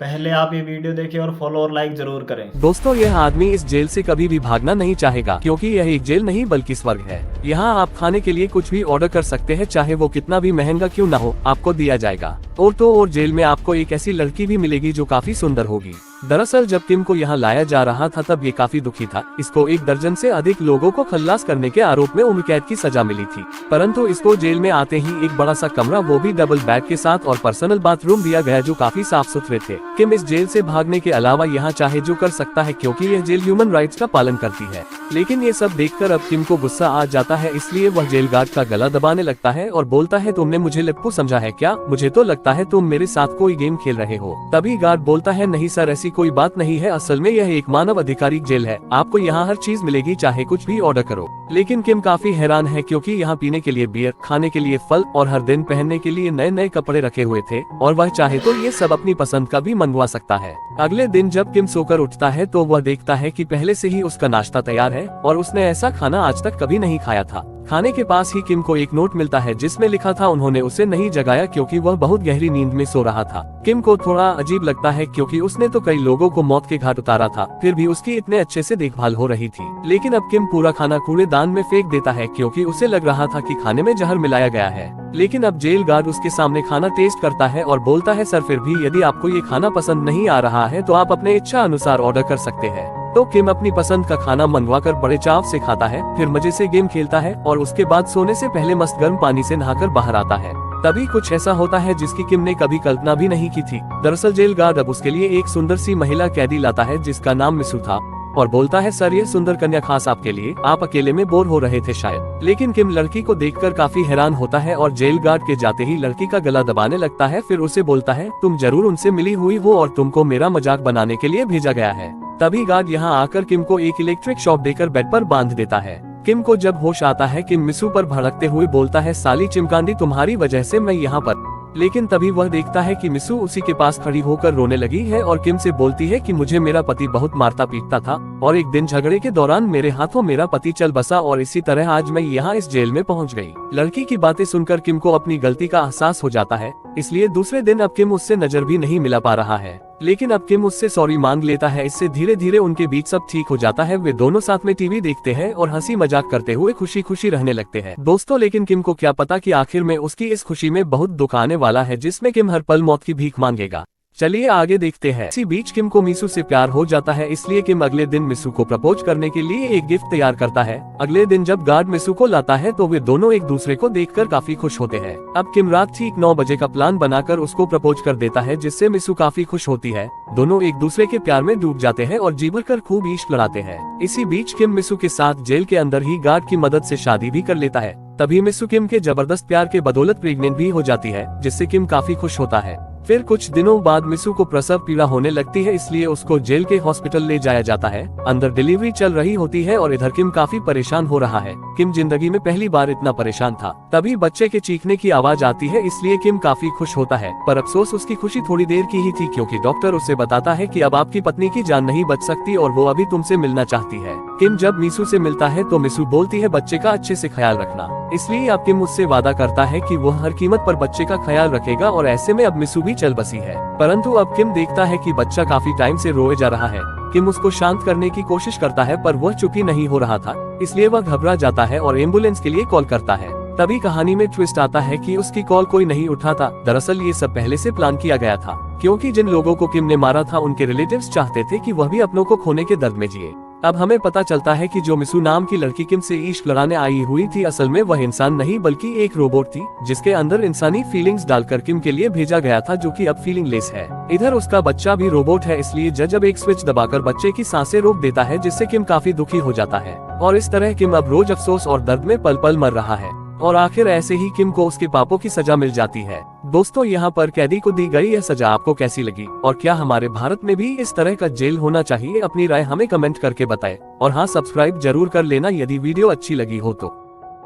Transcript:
पहले आप ये वीडियो देखिए और फॉलो और लाइक जरूर करें। दोस्तों, यह आदमी इस जेल से कभी भी भागना नहीं चाहेगा, क्योंकि यह एक जेल नहीं बल्कि स्वर्ग है। यहाँ आप खाने के लिए कुछ भी ऑर्डर कर सकते हैं, चाहे वो कितना भी महंगा क्यों ना हो, आपको दिया जाएगा। और जेल में आपको एक ऐसी लड़की भी मिलेगी जो काफी सुंदर होगी। दरअसल जब किम को यहाँ लाया जा रहा था तब ये काफी दुखी था। इसको 1 दर्जन से अधिक लोगों को खल्लास करने के आरोप में उम्र कैद की सजा मिली थी, परंतु इसको जेल में आते ही एक बड़ा सा कमरा, वो भी डबल बेड के साथ, और पर्सनल बाथरूम दिया गया जो काफी साफ सुथरे थे। किम इस जेल से भागने के अलावा यहाँ चाहे जो कर सकता है, क्योंकि यह जेल ह्यूमन राइट्स का पालन करती है। लेकिन ये सब देखकर अब किम को गुस्सा आ जाता है, इसलिए वह जेल गार्ड का गला दबाने लगता है और बोलता है, तुमने मुझे लप्पू समझा है क्या? मुझे तो लगता है तुम मेरे साथ कोई गेम खेल रहे हो। तभी गार्ड बोलता है, नहीं सर, ऐसी कोई बात नहीं है, असल में यह एक मानव अधिकारी जेल है, आपको यहाँ हर चीज मिलेगी, चाहे कुछ भी ऑर्डर करो। लेकिन किम काफी हैरान है, क्योंकि यहाँ पीने के लिए बियर, खाने के लिए फल और हर दिन पहनने के लिए नए नए कपड़े रखे हुए थे, और वह चाहे तो ये सब अपनी पसंद का भी मंगवा सकता है। अगले दिन जब किम सोकर उठता है तो वह देखता है कि पहले से ही उसका नाश्ता तैयार है और उसने ऐसा खाना आज तक कभी नहीं खाया था। खाने के पास ही किम को एक नोट मिलता है जिसमें लिखा था, उन्होंने उसे नहीं जगाया क्योंकि वह बहुत गहरी नींद में सो रहा था। किम को थोड़ा अजीब लगता है, क्योंकि उसने तो कई लोगों को मौत के घाट उतारा था, फिर भी उसकी इतने अच्छे से देखभाल हो रही थी। लेकिन अब किम पूरा खाना कूड़ेदान में फेंक देता है, क्योंकि उसे लग रहा था कि खाने में जहर मिलाया गया है। लेकिन अब जेल गार्ड उसके सामने खाना टेस्ट करता है और बोलता है, सर फिर भी यदि आपको ये खाना पसंद नहीं आ रहा है तो आप अपने इच्छा अनुसार ऑर्डर कर सकते हैं। तो किम अपनी पसंद का खाना मंगवाकर बड़े चाव से खाता है, फिर मजे से गेम खेलता है और उसके बाद सोने से पहले मस्त गर्म पानी से नहाकर बाहर आता है। तभी कुछ ऐसा होता है जिसकी किम ने कभी कल्पना भी नहीं की थी। दरअसल जेल गार्ड अब उसके लिए एक सुंदर सी महिला कैदी लाता है जिसका नाम मिसू था, और बोलता है, सर ये सुंदर कन्या खास आपके लिए, आप अकेले में बोर हो रहे थे शायद। लेकिन किम लड़की को देखकर काफी हैरान होता है और जेल गार्ड के जाते ही लड़की का गला दबाने लगता है। फिर उसे बोलता है, तुम जरूर उनसे मिली हुई हो और तुमको मेरा मजाक बनाने के लिए भेजा गया है। तभी गार्ड यहाँ आकर किम को एक इलेक्ट्रिक शॉक देकर बेड पर बांध देता है। किम को जब होश आता है, किम मिसू पर भड़कते हुए बोलता है, साली चिमकांडी, तुम्हारी वजह से मैं यहाँ पर। लेकिन तभी वह देखता है कि मिसू उसी के पास खड़ी होकर रोने लगी है और किम से बोलती है कि मुझे मेरा पति बहुत मारता पीटता था और एक दिन झगड़े के दौरान मेरे हाथों मेरा पति चल बसा और इसी तरह आज मैं यहाँ इस जेल में पहुँच गई। लड़की की बातें सुनकर किम को अपनी गलती का एहसास हो जाता है, इसलिए दूसरे दिन अब किम उससे नजर भी नहीं मिला पा रहा है। लेकिन अब किम उससे सॉरी मांग लेता है, इससे धीरे धीरे उनके बीच सब ठीक हो जाता है। वे दोनों साथ में टीवी देखते हैं और हंसी मजाक करते हुए खुशी खुशी रहने लगते हैं। दोस्तों, लेकिन किम को क्या पता कि आखिर में उसकी इस खुशी में बहुत दुख आने वाला है, जिसमें किम हर पल मौत की भीख मांगेगा। चलिए आगे देखते हैं। इसी बीच किम को मिसू से प्यार हो जाता है, इसलिए किम अगले दिन मिसू को प्रपोज करने के लिए एक गिफ्ट तैयार करता है। अगले दिन जब गार्ड मिसू को लाता है तो वे दोनों एक दूसरे को देखकर काफी खुश होते हैं। अब किम रात ठीक 9 बजे का प्लान बनाकर उसको प्रपोज कर देता है, जिससे मिसू काफी खुश होती है। दोनों एक दूसरे के प्यार में डूब जाते हैं और जी भरकर खूब इश्क लड़ाते हैं। इसी बीच किम मिसू के साथ जेल के अंदर ही गार्ड की मदद से शादी भी कर लेता है। तभी मिसू किम के जबरदस्त प्यार के बदौलत प्रेग्नेंट भी हो जाती है, जिससे किम काफी खुश होता है। फिर कुछ दिनों बाद मिसू को प्रसव पीड़ा होने लगती है, इसलिए उसको जेल के हॉस्पिटल ले जाया जाता है। अंदर डिलीवरी चल रही होती है और इधर किम काफी परेशान हो रहा है। किम जिंदगी में पहली बार इतना परेशान था। तभी बच्चे के चीखने की आवाज आती है, इसलिए किम काफी खुश होता है, पर अफसोस उसकी खुशी थोड़ी देर की ही थी, क्योंकि डॉक्टर उसे बताता है कि अब आपकी पत्नी की जान नहीं बच सकती और वो अभी तुमसे मिलना चाहती है। किम जब मिसू से मिलता है तो मिसू बोलती है, बच्चे का अच्छे से ख्याल रखना। इसलिए अब किम उससे वादा करता है कि वो हर कीमत पर बच्चे का ख्याल रखेगा, और ऐसे में अब मिसू भी चल बसी है। परंतु अब किम देखता है कि बच्चा काफी टाइम से रोए जा रहा है। किम उसको शांत करने की कोशिश करता है, पर वह चुप ही नहीं हो रहा था, इसलिए वह घबरा जाता है और एम्बुलेंस के लिए कॉल करता है। तभी कहानी में ट्विस्ट आता है कि उसकी कॉल कोई नहीं उठाता। दरअसल ये सब पहले से प्लान किया गया था, क्योंकि जिन लोगों को किम ने मारा था उनके रिलेटिव्स चाहते थे कि वह भी अपनों को खोने के दर्द में जिए। अब हमें पता चलता है कि जो मिसू नाम की लड़की किम से इश्क लड़ाने आई हुई थी, असल में वह इंसान नहीं बल्कि एक रोबोट थी, जिसके अंदर इंसानी फीलिंग्स डालकर किम के लिए भेजा गया था, जो कि अब फीलिंगलेस है। इधर उसका बच्चा भी रोबोट है, इसलिए जज अब एक स्विच दबाकर बच्चे की सांसें रोक देता है, जिससे किम काफी दुखी हो जाता है। और इस तरह किम अब रोज अफसोस और दर्द में पल पल मर रहा है। और आखिर ऐसे ही किम को उसके पापों की सजा मिल जाती है। दोस्तों, यहाँ पर कैदी को दी गई यह सजा आपको कैसी लगी, और क्या हमारे भारत में भी इस तरह का जेल होना चाहिए? अपनी राय हमें कमेंट करके बताएं। और हाँ, सब्सक्राइब जरूर कर लेना यदि वीडियो अच्छी लगी हो तो।